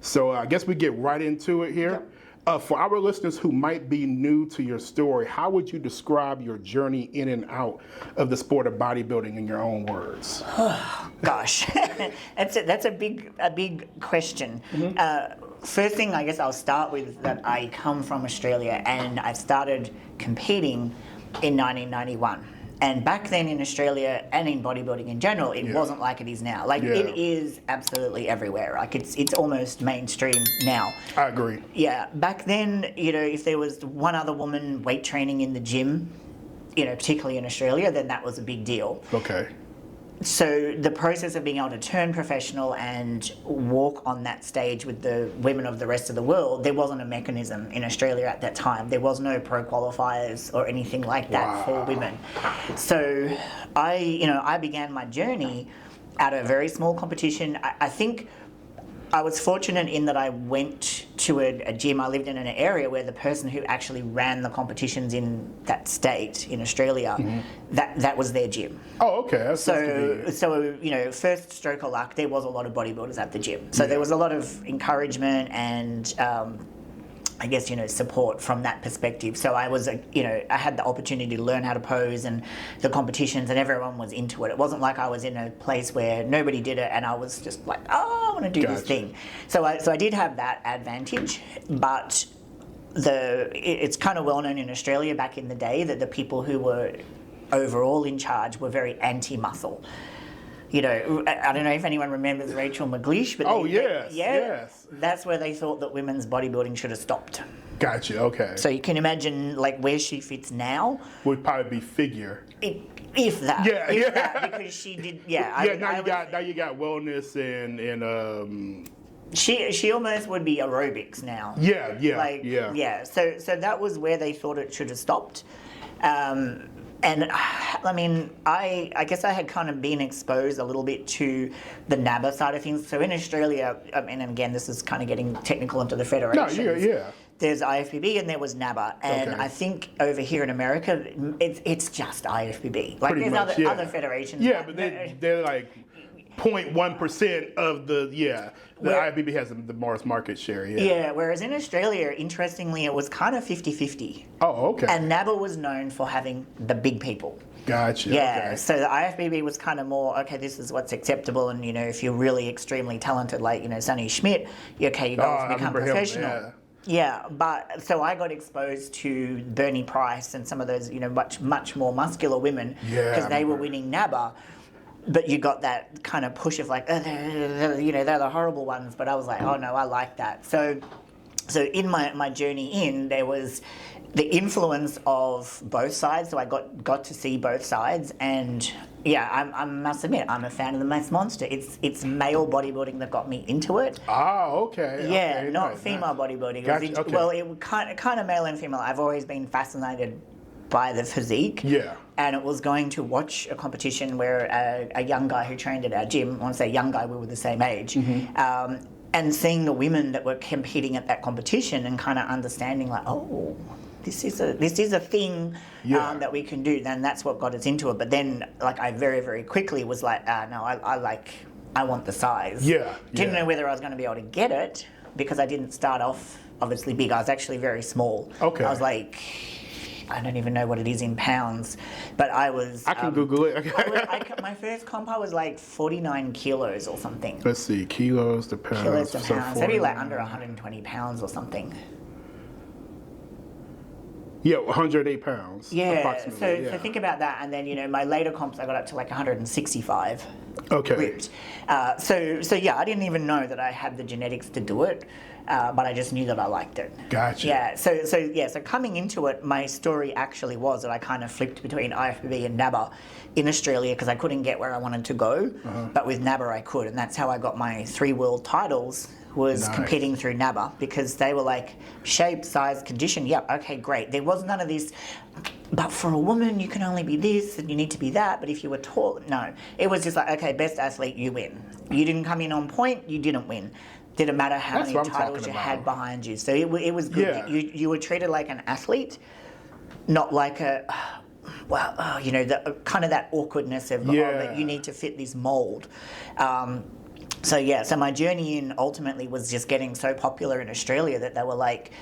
So I guess we get right into it here. For our listeners who might be new to your story, how would you describe your journey in and out of the sport of bodybuilding in your own words? Gosh, that's a big question. First thing, I guess I'll start with that I come from Australia and I started competing in 1991. And back then in Australia and in bodybuilding in general, it wasn't like it is now. Like it is absolutely everywhere. Like it's almost mainstream now. I agree. Yeah, back then, you know, if there was one other woman weight training in the gym, you know, particularly in Australia, then that was a big deal. Okay. So the process of being able to turn professional and walk on that stage with the women of the rest of the world, there wasn't a mechanism in Australia at that time. There was no pro qualifiers or anything like that for women. So I began my journey at a very small competition. I think I was fortunate in that I went to a gym. I lived in an area where the person who actually ran the competitions in that state in Australia, that was their gym. Oh, okay. So you know, first stroke of luck, there was a lot of bodybuilders at the gym. So there was a lot of encouragement and I guess, you know, support from that perspective. So I was, I had the opportunity to learn how to pose and the competitions, and everyone was into it. It wasn't like I was in a place where nobody did it and I was just like, oh, I want to do this thing. So I did have that advantage, but it's kind of well known in Australia back in the day that the people who were overall in charge were very anti-muscle. You know, I don't know if anyone remembers Rachel McLeish, but yes, that's where they thought that women's bodybuilding should have stopped. Gotcha. Okay. So you can imagine like where she fits now would probably be figure. If that, that, because she did. Now you got wellness and. She almost would be aerobics now. So that was where they thought it should have stopped. And I mean, I guess I had kind of been exposed a little bit to the NABBA side of things. So in Australia, and again, this is kind of getting technical into the federations. There's IFBB and there was NABBA. And I think over here in America, it's just IFBB. Like pretty there's much, other federations. Yeah, but they're like 0.1% of the IFBB has the most market share. Yeah, whereas in Australia, interestingly, it was kind of 50-50. Oh, okay. And NABBA was known for having the big people. Gotcha. Yeah, okay. So the IFBB was kind of more, okay, this is what's acceptable, and, you know, if you're really extremely talented, like, you know, Sonny Schmidt, okay, you go become professional. Yeah, but so I got exposed to Bernie Price and some of those, you know, much more muscular women because they were winning NABBA. But you got that kind of push of like, they're the horrible ones. But I was like, oh no, I like that. So in my journey there was the influence of both sides. So I got to see both sides, and I must admit, I'm a fan of the Mass Monster. It's male bodybuilding that got me into it. Oh, okay. Yeah, okay, not female bodybuilding. Gotcha, okay. Well, it was kind of male and female. I've always been fascinated by the physique. Yeah. And it was going to watch a competition where a young guy who trained at our gym, I want to say young guy, we were the same age, and seeing the women that were competing at that competition and kind of understanding like, oh, this is a thing that we can do. Then that's what got us into it. But then like I very, very quickly was like, no, I want the size. Didn't know whether I was going to be able to get it because I didn't start off obviously big. I was actually very small. Okay. I was like, I don't even know what it is in pounds, but I was... I can Google it. My first comp, I was like 49 kilos or something. Let's see, kilos to pounds. Kilos to pounds, maybe like under 120 pounds or something. Yeah, 108 pounds. Yeah, so think about that, and then, you know, my later comps, I got up to like 165. Okay. Ripped. So I didn't even know that I had the genetics to do it. But I just knew that I liked it. Gotcha. Yeah. So coming into it, my story actually was that I kind of flipped between IFBB and NABBA in Australia because I couldn't get where I wanted to go, but with NABBA I could, and that's how I got my 3 world titles. Was competing through NABBA because they were like shape, size, condition. Yep. Okay, great. There was none of this. But for a woman, you can only be this and you need to be that. But if you were tall, no. It was just like, okay, best athlete, you win. You didn't come in on point, you didn't win. Didn't matter how many titles you had behind you. So it was good. Yeah. You were treated like an athlete, not like a, the kind of that awkwardness of that you need to fit this mold. So my journey in ultimately was just getting so popular in Australia that they were like,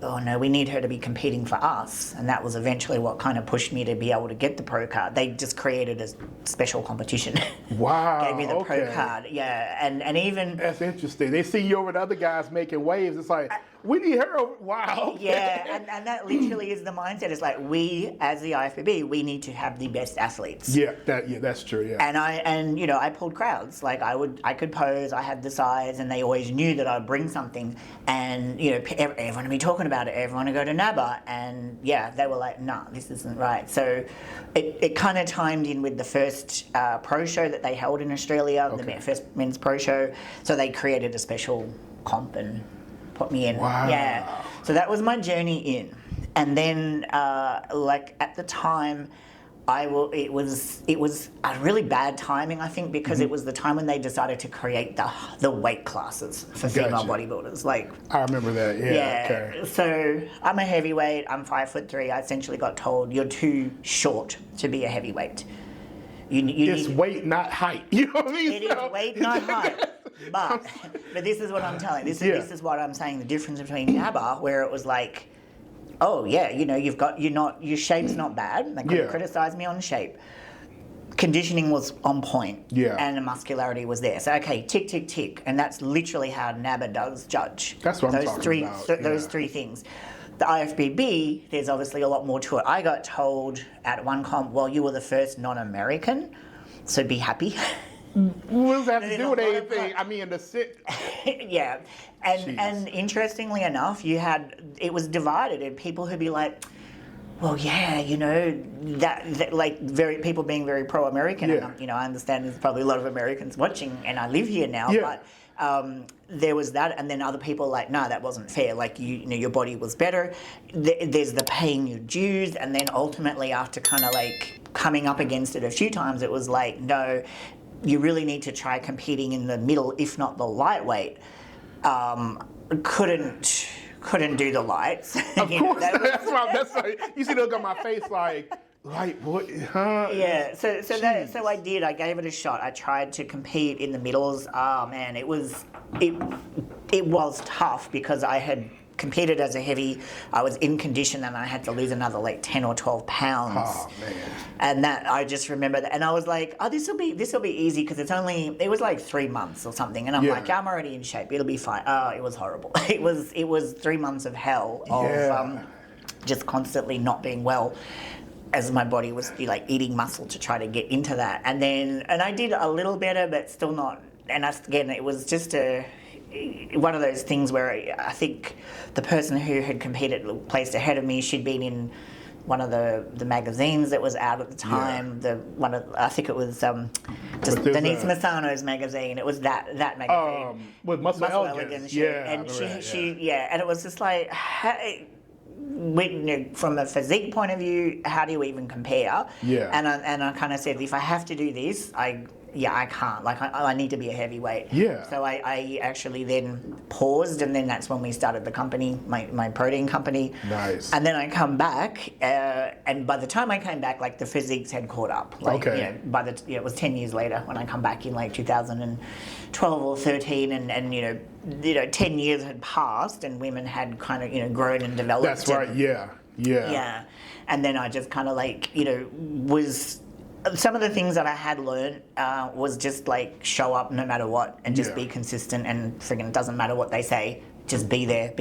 oh no, we need her to be competing for us. And that was eventually what kind of pushed me to be able to get the pro card. They just created a special competition. Wow. Gave me the pro card. Yeah. And even... That's interesting. They see you over the other guys making waves. It's like, we need her over. Wow. Okay. Yeah. And that literally is the mindset. It's like, we, as the IFBB, we need to have the best athletes. Yeah, that's true. Yeah. And I pulled crowds. Like I could pose. I had the size, and they always knew that I'd bring something. And everyone would be talking about it. Everyone would go to NABBA, and they were like, "Nah, this isn't right." So it kind of timed in with the first pro show that they held in Australia, the first men's pro show. So they created a special comp and put me in. Wow. Yeah. So that was my journey in, and then at the time. It was a really bad timing, I think, because it was the time when they decided to create the weight classes for female bodybuilders. Like, I remember that. Yeah. Okay. So I'm a heavyweight. I'm 5'3". I essentially got told you're too short to be a heavyweight. It's weight, not height. You know what I mean? It is weight, not height. But this is what I'm telling. This is what I'm saying. The difference between NABBA, where it was like, oh yeah, your shape's not bad. They couldn't criticize me on shape. Conditioning was on point. Yeah. And the muscularity was there. So okay, tick, tick, tick. And that's literally how NABBA does judge. That's what I'm talking about. Those three things. The IFBB, there's obviously a lot more to it. I got told at one comp, well, you were the first non-American, so be happy. What does that have to do with anything? I mean, the sit. Yeah, and interestingly enough, it was divided, and people who'd be like, well, yeah, that like people being very pro-American. Yeah. And, I understand there's probably a lot of Americans watching, and I live here now, but there was that, and then other people like, no, that wasn't fair. Like your body was better. There's the paying your dues, and then ultimately after kind of like coming up against it a few times, it was like, no. You really need to try competing in the middle, if not the lightweight. Couldn't do the lights. Of course, that's why you see the look on my face like what? Huh? Yeah, so I did. I gave it a shot. I tried to compete in the middles. Man, it was tough because I had competed as a heavy. I was in condition and I had to lose another like 10 or 12 pounds. Oh man! And that I just remember that, and I was like, oh, this will be easy because it was like 3 months or something, and I'm like, I'm already in shape. It'll be fine. Oh, it was horrible. It was 3 months of hell of just constantly not being well, as my body was like eating muscle to try to get into that, and I did a little better, but still not. And again, it was just one of those things where I think the person who had competed placed ahead of me, she'd been in one of the magazines that was out at the time. I think it was just Denise Massano's magazine. It was that magazine. With Muscle Elegance. And and it was just like, from a physique point of view, how do you even compare? Yeah. And I kind of said, if I have to do this, I can't. Like, I need to be a heavyweight. Yeah. So I actually then paused, and then that's when we started the company, my protein company. Nice. And then I come back, and by the time I came back, like, the physiques had caught up. Like, okay. It was 10 years later when I come back in, like, 2012 or 13, and 10 years had passed, and women had kind of, grown and developed. That's right, yeah. Yeah. And then I just kind of, like, was... Some of the things that I had learned was just like show up no matter what and just be consistent, and friggin' it doesn't matter what they say, just be there.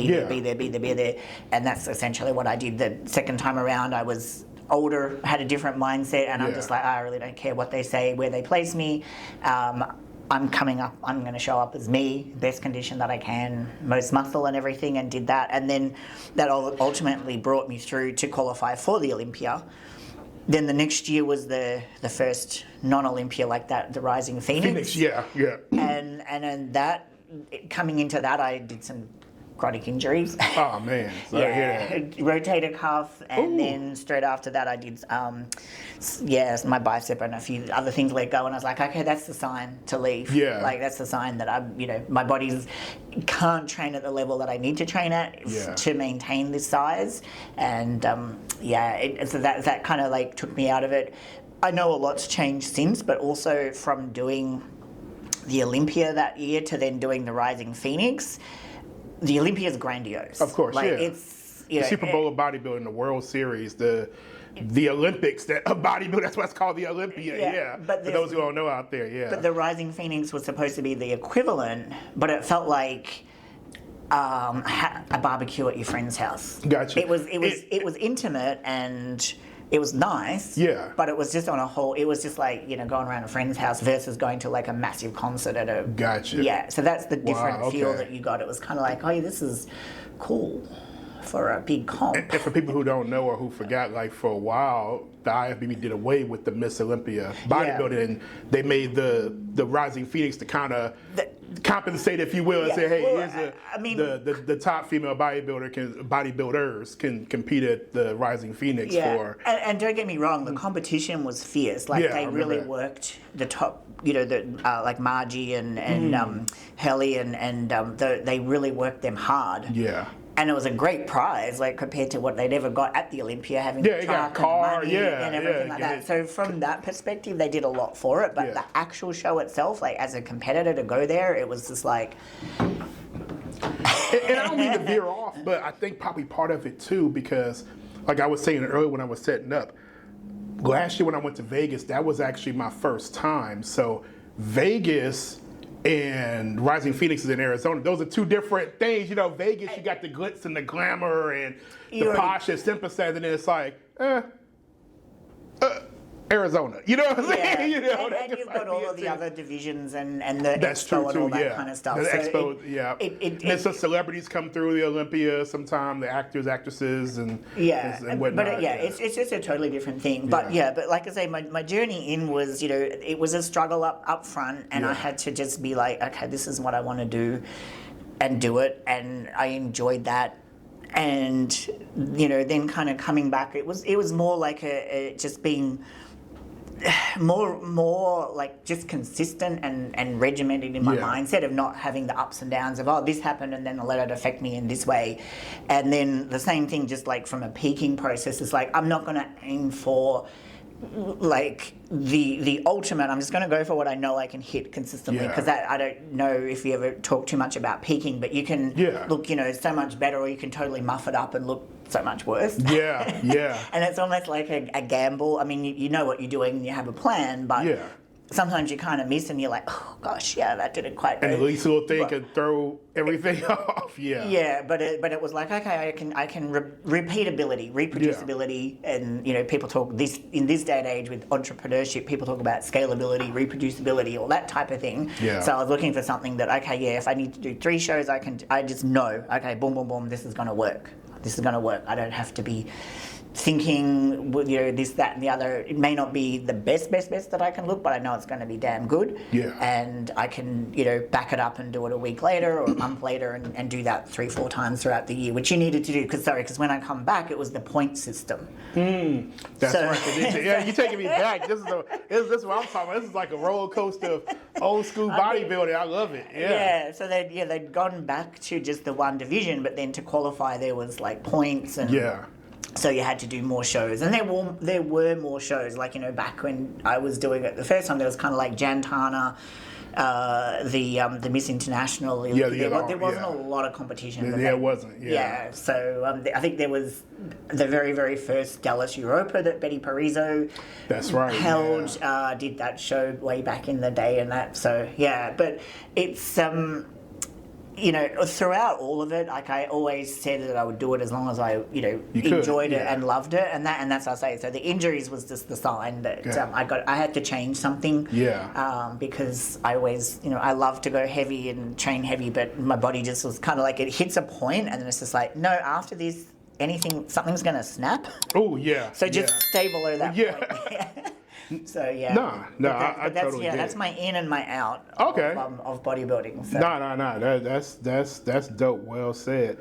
And that's essentially what I did. The second time around I was older, had a different mindset, and I'm just like, I really don't care what they say, where they place me. I'm coming up, I'm going to show up as me, best condition that I can, most muscle and everything, and did that. And then that ultimately brought me through to qualify for the Olympia. Then the next year was the first non-Olympia like that, the Rising Phoenix. Yeah. And then that, coming into that, I did some chronic injuries. Oh man, Rotator cuff, and then straight after that I did, my bicep and a few other things let go, and I was like, okay, that's the sign to leave. Yeah. Like that's the sign that my body can't train at the level that I need to train at to maintain this size, and so that kind of like took me out of it. I know a lot's changed since, but also from doing the Olympia that year to then doing the Rising Phoenix, the Olympia is grandiose. Of course, like, yeah. It's, The Super Bowl of bodybuilding, the World Series, the Olympics of bodybuilding. That's why it's called the Olympia. Yeah. But for those who don't know out there, yeah. But the Rising Phoenix was supposed to be the equivalent, but it felt like a barbecue at your friend's house. Gotcha. It was intimate and it was nice. Yeah. But it was just on a whole. It was just like going around a friend's house versus going to like a massive concert at a. Gotcha. Yeah. So that's the different feel okay. that you got. It was kind of like, oh, yeah, this is cool for a big comp. And for people who don't know or who forgot, like for a while, the IFBB did away with the Miss Olympia bodybuilding, and they made the Rising Phoenix to kind of compensate, if you will, and say, hey, here's the top female bodybuilders can compete at the Rising Phoenix for. And don't get me wrong, the competition was fierce. Like they really worked the top. Like Margie and Helly and they really worked them hard. Yeah. And it was a great prize, like compared to what they'd ever got at the Olympia, having the truck and money and everything like that. So from that perspective, they did a lot for it. But the actual show itself, like as a competitor to go there, it was just like. And I don't mean to veer off, but I think probably part of it too, because like I was saying earlier when I was setting up, last year when I went to Vegas, that was actually my first time. So Vegas and Rising Phoenix is in Arizona. Those are two different things. Vegas, you got the glitz and the glamour and the posh and sympathetic, and then it's like, Arizona. You know what I'm saying? And you've got all of the other divisions and the That's expo true and too, all that kind of stuff. The So expo, and some celebrities come through the Olympia sometime, the actors, actresses, and whatnot. But it's just a totally different thing. But but like I say, my journey in was, it was a struggle up front, and I had to just be like, okay, this is what I want to do, and do it, and I enjoyed that. And then kind of coming back, it was more like a just being more like just consistent and regimented in my mindset of not having the ups and downs of this happened and then I let it affect me in this way. And then the same thing, just like from a peaking process, is like I'm not going to aim for like the ultimate. I'm just going to go for what I know I can hit consistently, because I don't know if you ever talk too much about peaking, but you can look so much better, or you can totally muff it up and look so much worse. And it's almost like a gamble. I mean, you know what you're doing and you have a plan, but sometimes you kind of miss and you're like, oh gosh, that didn't quite go. And the least little thing can throw everything off. But it was like, okay, I can repeatability, reproducibility, and people talk in this day and age with entrepreneurship, people talk about scalability, reproducibility, all that type of thing. So I was looking for something that if I need to do 3 shows, I just know, okay, boom, boom, boom, this is going to work. This is going to work. I don't have to be thinking, this, that, and the other. It may not be the best that I can look, but I know it's going to be damn good. And I can, back it up and do it a week later or a month later and do that 3-4 times throughout the year, which you needed to do. Because when I come back, it was the point system. That's right. You're taking me back. This is what I'm talking about. This is like a roller coaster of old school bodybuilding. I love it. So they'd gone back to just the one division, but then to qualify there was like points and. So you had to do more shows, and there were more shows. Like back when I was doing it the first time, there was kind of like Jantana, the Miss International. There wasn't a lot of competition. There wasn't. So I think there was the very, very first Dallas Europa that Betty Parizo held. Did that show way back in the day, and that. So but it's. Throughout all of it, like I always said that I would do it as long as I, enjoyed it and loved it, and that's what I say. So the injuries was just the sign that I had to change something. Because I always, I love to go heavy and train heavy, but my body just was kind of like it hits a point, and then it's just like, no, after this, something's gonna snap. So just stay below that point. So I totally get it. That's my in and my out of bodybuilding. So. That's dope. Well said.